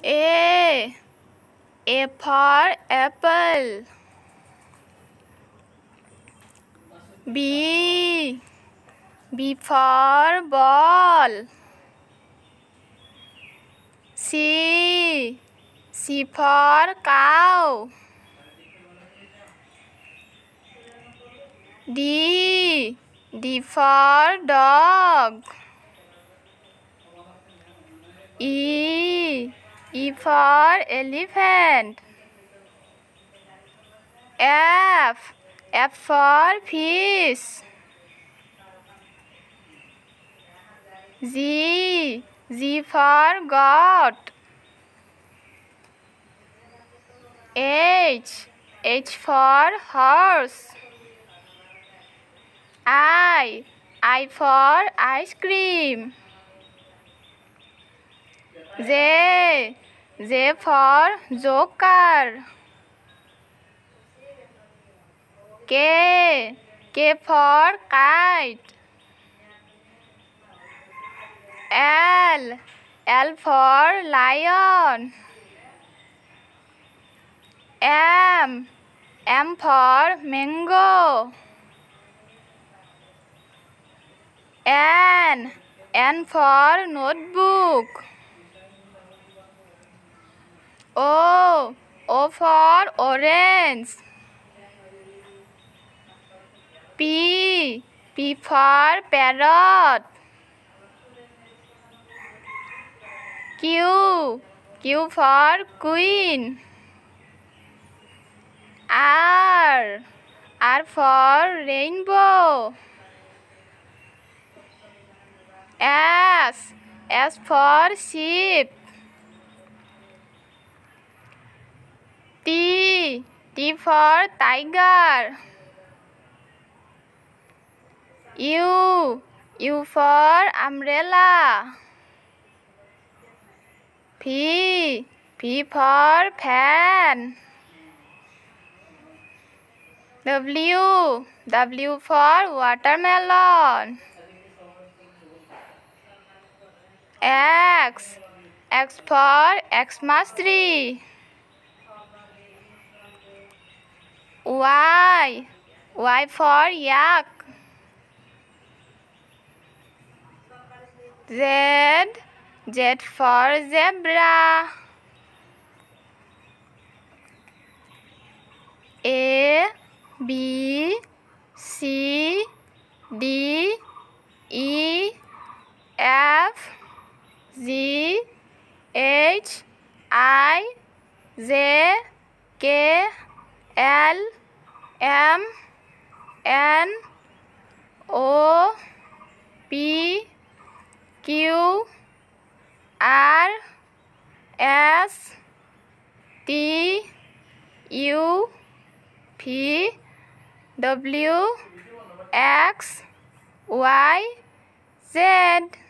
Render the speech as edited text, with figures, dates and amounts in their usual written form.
A for apple. B for ball. C for cow. D for dog. E for elephant. F for fish. G for goat. H for horse. I for ice cream. J for joker. K for kite. L for lion. M for mango. N for notebook. O for orange. P for parrot. Q for queen. R for rainbow. S for sheep. T for tiger. U for umbrella. P for fan. W for watermelon. X for Xmas tree. Y for yak. Z for zebra. A B C D E F G H I J K L M N O P Q R S T U V W X Y Z.